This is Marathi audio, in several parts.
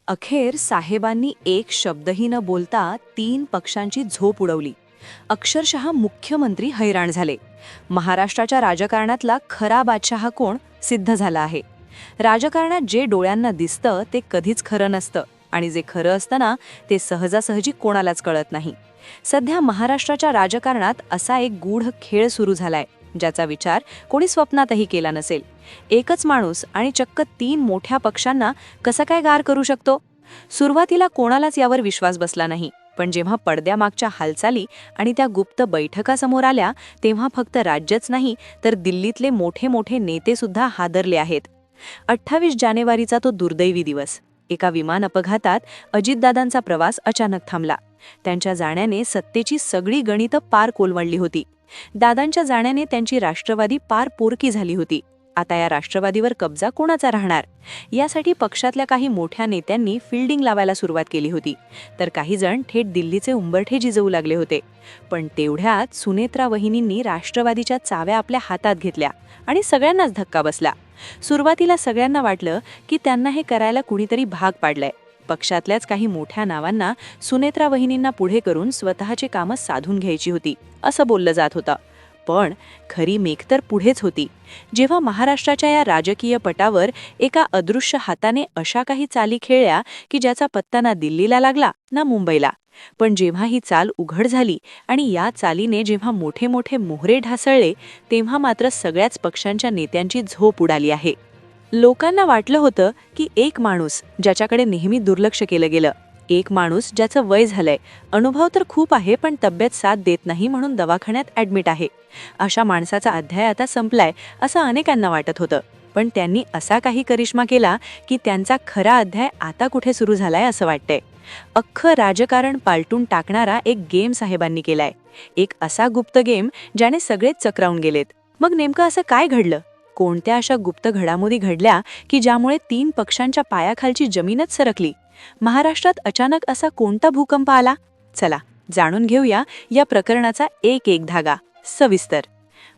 अखेर साहेबांनी एक शब्दही न बोलता 3 पक्षांची झोप उडवली. अक्षरशः मुख्यमंत्री हैराण झाले. महाराष्ट्राच्या राजकारणातला खरा बादशहा कोण सिद्ध झाला आहे. राजकारणात जे डोळ्यांना दिसतं ते कधीच खरं नसतं आणि जे खरं असतं ना ते सहजासहजी कोणालाच कळत नाही. सध्या महाराष्ट्राच्या राजकारणात असा एक गूढ खेळ सुरू झालाय ज्याचा विचार कोणी स्वप्नातही केला नसेल. एकच माणूस आणि चक्क 3 मोठ्या पक्षांना कसा काय गार करू शकतो. सुरुवातीला कोणालाच यावर विश्वास बसला नाही, पण जेव्हा पडद्यामागच्या हालचाली आणि त्या गुप्त बैठका समोर आल्या तेव्हा फक्त राज्यच नाही तर दिल्लीतले मोठे मोठे नेते सुद्धा हादरले आहेत. 28 जानेवारीचा तो दुर्दैवी दिवस. एका विमान अपघातात अजितदादांचा प्रवास अचानक थांबला. त्यांच्या जाण्याने सत्तेची सगळी गणितं पार कोलमडली होती. दादांच्या जाण्याने त्यांची राष्ट्रवादी पार पोरकी झाली होती. आता या राष्ट्रवादीवर कब्जा कोणाचा राहणार यासाठी पक्षातल्या काही मोठ्या नेत्यांनी फिल्डिंग लावायला सुरुवात केली होती, तर काही जण थेट दिल्लीचे उंबरठे झिजवू लागले होते. पण तेवढ्यात सुनेत्रा वहिनींनी राष्ट्रवादीच्या चाव्या आपल्या हातात घेतल्या आणि सगळ्यांनाच धक्का बसला. सुरुवातीला सगळ्यांना वाटलं की त्यांना हे करायला कुणीतरी भाग पाडलंय. पक्षातल्याच काही मोठ्या नावांना सुनेत्रा वहिनींना पुढे करून स्वतःची कामं साधून घ्यायची होती असं बोललं जात होतं. पण खरी मेघ तर पुढेच होती. जेव्हा महाराष्ट्राच्या या राजकीय पटावर एका अदृश्य हाताने अशा काही चाली खेळल्या की ज्याचा पत्ता ना दिल्लीला लागला ना मुंबईला. पण जेव्हा ही चाल उघड झाली आणि या चालीने जेव्हा मोठे मोठे मोहरे ढासळले तेव्हा मात्र सगळ्याच पक्षांच्या नेत्यांची झोप उडाली आहे. लोकांना वाटलं होतं की एक माणूस ज्याच्याकडे नेहमी दुर्लक्ष केलं गेलं, एक माणूस ज्याचं वय झालंय, अनुभव तर खूप आहे पण तब्येत साथ देत नाही म्हणून दवाखान्यात ॲडमिट आहे, अशा माणसाचा अध्याय आता संपलाय असं अनेकांना वाटत होतं. पण त्यांनी असा काही करिश्मा केला की त्यांचा खरा अध्याय आता कुठे सुरू झालाय असं वाटतंय. अख्खं राजकारण पालटून टाकणारा एक गेम साहेबांनी केलाय. एक असा गुप्त गेम ज्याने सगळेच चक्रावून गेलेत. मग नेमकं असं काय घडलं? कोणत्या अशा गुप्त घडामोडी घडल्या की ज्यामुळे 3 पक्षांच्या पायाखालची जमीनच सरकली? महाराष्ट्रात अचानक असा कोणता भूकंप आला? चला जाणून घेऊया या प्रकरणाचा एक एक धागा सविस्तर.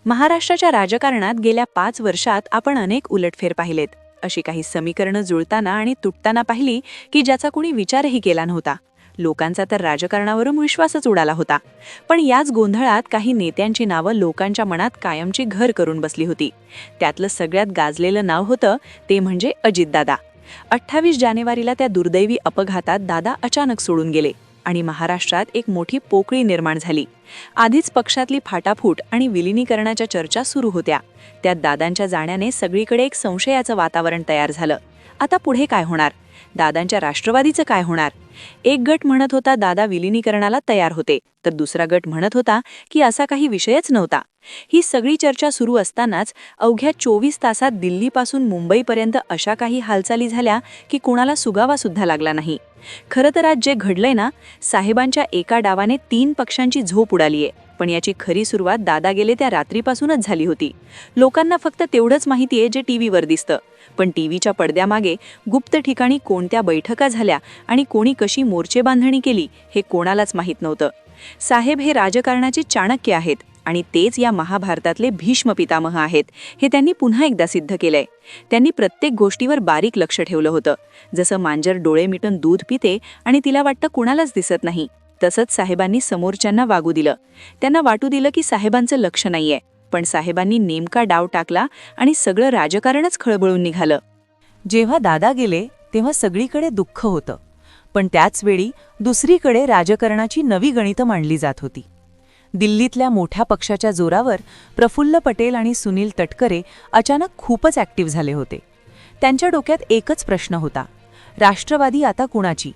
महाराष्ट्राच्या राजकारणात गेल्या 5 वर्षात आपण अनेक उलटफेर पाहिलेत. अशी काही समीकरणं जुळताना आणि तुटताना पाहिली की ज्याचा कुणी विचारही केला नव्हता. लोकांचा तर राजकारणावरून विश्वासच उडाला होता. पण याच गोंधळात काही नेत्यांची नावं लोकांच्या मनात कायमची घर करून बसली होती. त्यातलं सगळ्यात गाजलेलं नाव होतं ते म्हणजे अजितदादा. 28 जानेवारीला त्या दुर्दैवी अपघातात दादा अचानक सोडून गेले आणि महाराष्ट्रात एक मोठी पोकळी निर्माण झाली. आधीच पक्षातली फाटाफूट आणि विलिनीकरणाच्या चर्चा सुरू होत्या. त्यात दादांच्या जाण्याने सगळीकडे एक संशयाचं वातावरण तयार झालं. आता पुढे काय होणार? दादांच्या राष्ट्रवादीचं काय होणार? एक गट म्हणत होता दादा विलिनीकरणाला तयार होते, तर दुसरा गट म्हणत होता की असा काही विषयच नव्हता. ही सगळी चर्चा सुरू असतानाच अवघ्या 24 तासात दिल्लीपासून मुंबईपर्यंत अशा काही हालचाली झाल्या की कुणाला सुगावा सुद्धा लागला नाही. खरं तर आज जे घडलंय ना, साहेबांच्या एका डावाने 3 पक्षांची झोप उडालीये. पण याची खरी सुरुवात दादा गेले त्या रात्रीपासूनच झाली होती. लोकांना फक्त तेवढंच माहिती आहे जे टीव्हीवर दिसतं, पण टीव्हीच्या पडद्यामागे गुप्त ठिकाणी कोणत्या बैठका झाल्या आणि कोणी कशी मोर्चे बांधणी केली हे कोणालाच माहीत नव्हतं. साहेब हे राजकारणाचे चाणक्य आहेत आणि तेच या महाभारतातले भीष्म पितामह आहेत हे त्यांनी पुन्हा एकदा सिद्ध केलंय. त्यांनी प्रत्येक गोष्टीवर बारीक लक्ष ठेवलं होतं. जसं मांजर डोळे मिटून दूध पिते आणि तिला वाटतं कुणालाच दिसत नाही, तसंच साहेबांनी समोरच्यांना वागू दिलं. त्यांना वाटू दिलं की साहेबांचं लक्ष नाहीये, पण साहेबांनी नेमका डाव टाकला आणि सगळं राजकारणच खळबळून निघालं. जेव्हा दादा गेले तेव्हा सगळीकडे दुःख होतं, पण त्याच वेळी दुसरीकडे राजकारणाची नवी गणितं मांडली जात होती. दिल्लीतल्या मोठ्या पक्षाच्या जोरावर प्रफुल्ल पटेल आणि सुनील तटकरे अचानक खूपच ॲक्टिव्ह झाले होते. त्यांच्या डोक्यात एकच प्रश्न होता, राष्ट्रवादी आता कुणाची?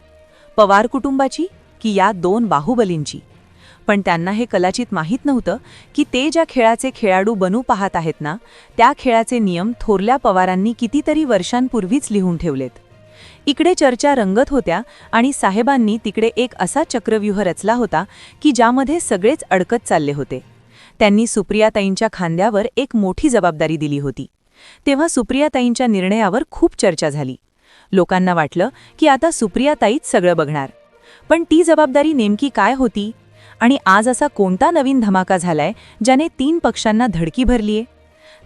पवार कुटुंबाची की या 2 बाहुबलींची? पण त्यांना हे कदाचित माहीत नव्हतं की ते ज्या खेळाचे खेळाडू बनू पाहत आहेत ना, त्या खेळाचे नियम थोरल्या पवारांनी कितीतरी वर्षांपूर्वीच लिहून ठेवलेत. इकडे चर्चा रंगत होत्या आणि साहेबांनी तिकडे एक असा चक्रव्यूह रचला होता की ज्यामध्ये सगळेच अडकत चालले होते. त्यांनी सुप्रियाताईंच्या खांद्यावर एक मोठी जबाबदारी दिली होती. तेव्हा सुप्रियाताईंच्या निर्णयावर खूप चर्चा झाली. लोकांना वाटलं की आता सुप्रियाताईच सगळं बघणार. पण ती जबाबदारी नेमकी काय होती? आणि आज असा कोणता नवीन धमाका झालाय ज्याने 3 पक्षांना धडकी भरलीये?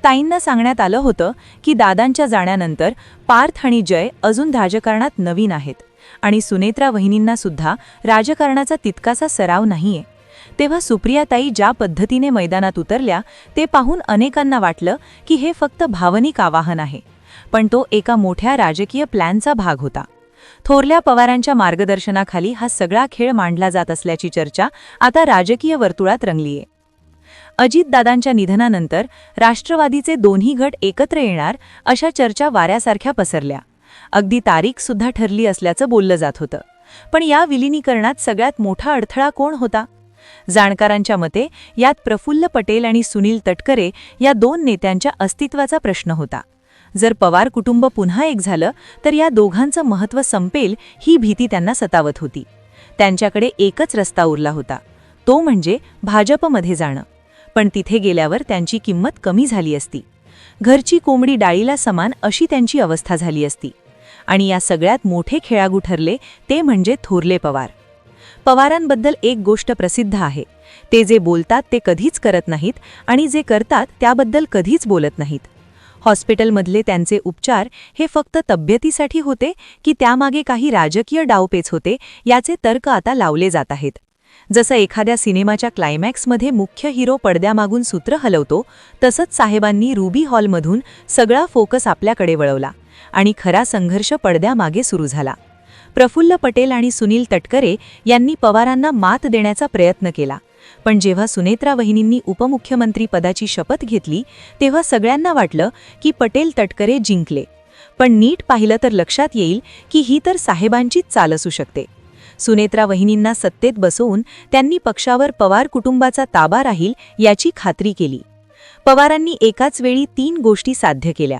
ताईंना सांगण्यात आलं होतं की दादांच्या जाण्यानंतर पार्थ आणि जय अजून राजकारणात नवीन आहेत आणि सुनेत्रा वहिनींना सुद्धा राजकारणाचा तितकासा सराव नाहीये. तेव्हा सुप्रियाताई ज्या पद्धतीने मैदानात उतरल्या ते पाहून अनेकांना वाटलं की हे फक्त भावनिक आवाहन आहे, पण तो एका मोठ्या राजकीय प्लॅनचा भाग होता. थोरल्या पवारांच्या मार्गदर्शनाखाली हा सगळा खेळ मांडला जात असल्याची चर्चा आता राजकीय वर्तुळात रंगलीये. अजितदादांच्या निधनानंतर राष्ट्रवादीचे दोन्ही गट एकत्र येणार अशा चर्चा वाऱ्यासारख्या पसरल्या. अगदी तारीख सुद्धा ठरली असल्याचं बोललं जात होतं. पण या विलिनीकरणात सगळ्यात मोठा अडथळा कोण होता? जाणकारांच्या मते यात प्रफुल्ल पटेल आणि सुनील तटकरे या दोन नेत्यांच्या अस्तित्वाचा प्रश्न होता. जर पवार कुटुंब पुन्हा एक झालं तर या दोघांचं महत्त्व संपेल ही भीती त्यांना सतावत होती. त्यांच्याकडे एकच रस्ता उरला होता, तो म्हणजे भाजपमध्ये जाणं. पण तिथे गेल्यावर त्यांची किंमत कमी झाली असती. घरची कोंबडी डाळीला समान अशी त्यांची अवस्था झाली असती. आणि या सगळ्यात मोठे खेळाडू ठरले ते म्हणजे थोरले पवार. पवारांबद्दल एक गोष्ट प्रसिद्ध आहे, ते जे बोलतात ते कधीच करत नाहीत आणि जे करतात त्याबद्दल कधीच बोलत नाहीत. हॉस्पिटलमधले त्यांचे उपचार हे फक्त तब्येतीसाठी होते की त्यामागे काही राजकीय डावपेच होते याचे तर्क आता लावले जात आहेत. जसं एखाद्या सिनेमाच्या क्लायमॅक्समध्ये मुख्य हिरो पडद्यामागून सूत्र हलवतो, तसंच साहेबांनी रुबी हॉलमधून सगळा फोकस आपल्याकडे वळवला आणि खरा संघर्ष पडद्यामागे सुरू झाला. प्रफुल्ल पटेल आणि सुनील तटकरे यांनी पवारांना मात देण्याचा प्रयत्न केला, पण जेव्हा सुनेत्रा वहिनींनी उपमुख्यमंत्री पदाची शपथ घेतली तेव्हा सगळ्यांना वाटलं की पटेल तटकरे जिंकले. पण नीट पाहिलं तर लक्षात येईल की ही तर साहेबांचीच चाल असू शकते. सुनेत्रा वहिनींना सत्तेत बसवून त्यांनी पक्षावर पवार कुटुंबाचा ताबा राहील याची खात्री केली. पवारांनी एकाच वेळी 3 गोष्टी साध्य केल्या.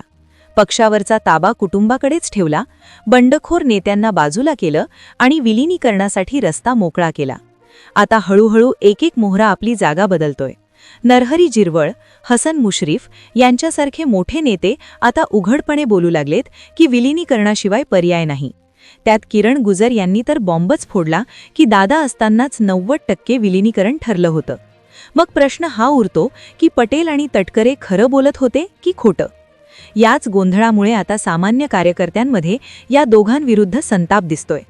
पक्षावरचा ताबा कुटुंबाकडेच ठेवला, बंडखोर नेत्यांना बाजूला केलं आणि विलिनीकरणासाठी रस्ता मोकळा केला. आता हळूहळू एक एक मोहरा आपली जागा बदलतोय. नरहरी जिरवळ, हसन मुश्रीफ यांच्यासारखे मोठे नेते आता उघडपणे बोलू लागलेत की विलिनीकरणाशिवाय पर्याय नाही. त्यात किरण गुजर यांनी तर बॉम्बच फोडला की दादा असतानाच 90% विलिनीकरण ठरलं होतं. मग प्रश्न हा उरतो की पटेल आणि तटकरे खरं बोलत होते की खोटं? याच गोंधळामुळे आता सामान्य कार्यकर्त्यांमध्ये या दोघांविरुद्ध संताप दिसतोय.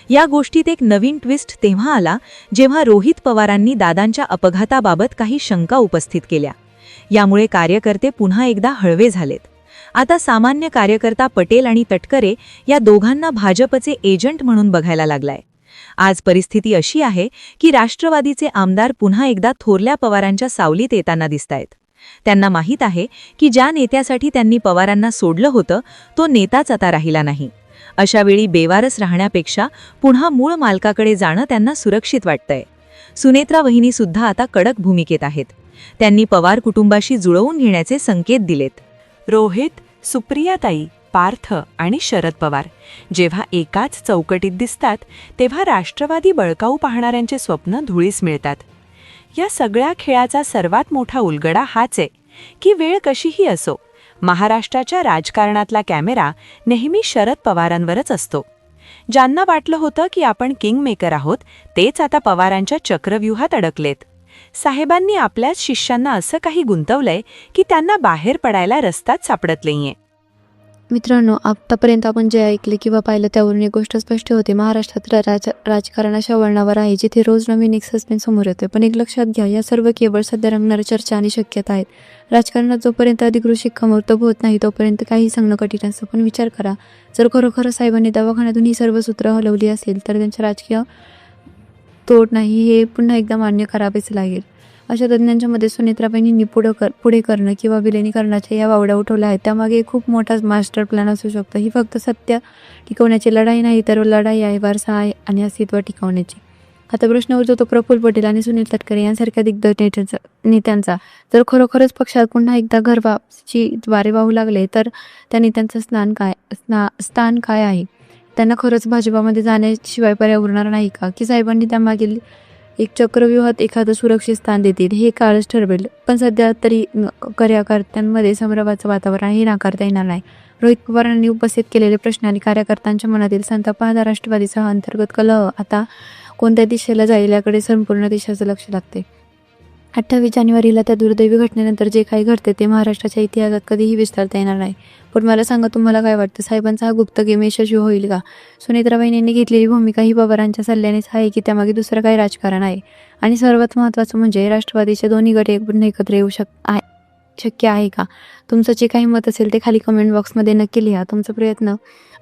या गोष्टीत एक नवीन ट्विस्ट तेव्हा आला जेव्हा रोहित पवारांनी दादांच्या अपघाताबाबत काही शंका उपस्थित केल्या. यामुळे कार्यकर्ते पुन्हा एकदा हळवे झालेत. आता सामान्य कार्यकर्ता पटेल आणि तटकरे या दोघांना भाजपचे एजंट म्हणून बघायला लागलाय. आज परिस्थिती अशी आहे की राष्ट्रवादीचे आमदार पुन्हा एकदा थोरल्या पवारांच्या सावलीत येताना दिसतायत. त्यांना माहीत आहे की ज्या नेत्यासाठी त्यांनी पवारांना सोडलं होतं तो नेताच आता राहिला नाही. अशावेळी बेवारस राहण्यापेक्षा पुन्हा मूळ मालकाकडे जाणं त्यांना सुरक्षित वाटतंय. सुनेत्रा वहिनी सुद्धा आता कडक भूमिकेत आहेत. त्यांनी पवार कुटुंबाशी जुळवून घेण्याचे संकेत दिलेत. रोहित, सुप्रियाताई, पार्थ आणि शरद पवार जेव्हा एकाच चौकटीत दिसतात तेव्हा राष्ट्रवादी बळकावू पाहणाऱ्यांचे स्वप्न धुळीस मिळतात. या सगळ्या खेळाचा सर्वात मोठा उलगडा हाच आहे की वेळ कशीही असो, महाराष्ट्राच्या राजकारणातला कॅमेरा नेहमी शरद पवारांवरच असतो. ज्यांना वाटलं होतं की आपण किंगमेकर आहोत तेच आता पवारांच्या चक्रव्यूहात अडकलेत. साहेबांनी आपल्याच शिष्यांना असं काही गुंतवलंय की त्यांना बाहेर पडायला रस्ताच सापडत नाहीये. मित्रांनो, आतापर्यंत आपण जे ऐकले किंवा पाहिलं त्यावरून एक गोष्ट स्पष्ट होते, महाराष्ट्रात राजकारण अशा वळणावर आहे जिथे रोज नवीन एक सस्पेन्स समोर येतोय. पण एक लक्षात घ्या, या सर्व केवळ सध्या रंगणाऱ्या चर्चा आणि शक्यता आहेत. राजकारणात जोपर्यंत अधिकृत शिक्कामोर्तब होत नाही तोपर्यंत काही सांगणं कठीण असतं. पण विचार करा, जर खरोखर साहेबांनी दवाखान्यातून ही सर्व सूत्र हलवली असेल तर त्यांच्या राजकीय तोड नाही हे पुन्हा एकदा मान्य करावेच लागेल. अशा तज्ज्ञांच्या मध्ये सुनेत्राबाईंनी पुढे करणं किंवा विलिनीकरणाच्या या वावड्या उठवल्या आहेत. त्यामागे खूप मोठा मास्टर प्लॅन असू शकतो. ही फक्त सत्य टिकवण्याची लढाई नाही तर लढाई आहे वारसा आहे आणि अस्तित्व टिकवण्याची. आता प्रश्न उरतो तो प्रफुल्ल पटेल आणि सुनील तटकरे यांसारख्या दिग्गज नेत्यांचा. जर खरोखरच पक्षात पुन्हा एकदा घरवाची वारे वाहू लागले तर त्या नेत्यांचं स्थान काय आहे? त्यांना खरंच भाजपामध्ये जाण्याशिवाय पर्याय उरणार नाही का? की साहेबांनी त्यामागील एक चक्रव्यूहात एखादं सुरक्षित स्थान देतील हे काळच ठरवेल. पण सध्या तरी कार्यकर्त्यांमध्ये संभ्रमाचं वातावरण हे नाकारता येणार नाही. रोहित पवारांनी उपस्थित केलेले प्रश्न आणि कार्यकर्त्यांच्या मनातील संताप पाहता राष्ट्रवादीसह अंतर्गत कलह आता कोणत्या दिशेला जाईल याकडे संपूर्ण देशाचं लक्ष लागते. 28 जानेवारीला त्या दुर्दैवी घटनेनंतर जे काही घडते ते महाराष्ट्राच्या इतिहासात कधीही विसरता येणार नाही. पण मला सांगा, तुम्हाला काय वाटतं, साहेबांचा हा गुप्त गेम यशस्वी होईल का? सुनेत्रा वहिनींनी घेतलेली भूमिका ही पवारांच्या सल्ल्यानेच आहे की त्यामागे दुसरं काही राजकारण आहे? आणि सर्वात महत्त्वाचं म्हणजे राष्ट्रवादीचे दोन्ही गट पुन्हा एकत्र येऊ शक्य आहे का? तुमचं जे काही मत असेल ते खाली कमेंट बॉक्समध्ये नक्की लिहा. तुमचा प्रयत्न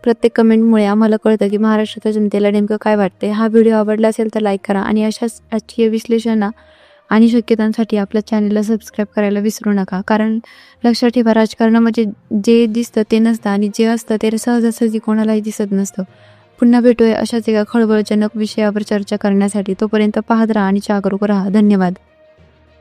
प्रत्येक कमेंटमुळे आम्हाला कळतं की महाराष्ट्राच्या जनतेला नेमकं काय वाटते. हा व्हिडिओ आवडला असेल तर लाईक करा आणि अशाच राजकीय विश्लेषण आणि शक्यतांसाठी आपल्या चॅनलला सबस्क्राईब करायला विसरू नका. कारण लक्षात ठेवा, राजकारणामध्ये जे दिसतं ते नसतं आणि जे असतं ते सहजासहजी कोणालाही दिसत नसतं. पुन्हा भेटूया अशाच एका खळबळजनक विषयावर चर्चा करण्यासाठी. तोपर्यंत पाहत राहा आणि जागरूक राहा. धन्यवाद.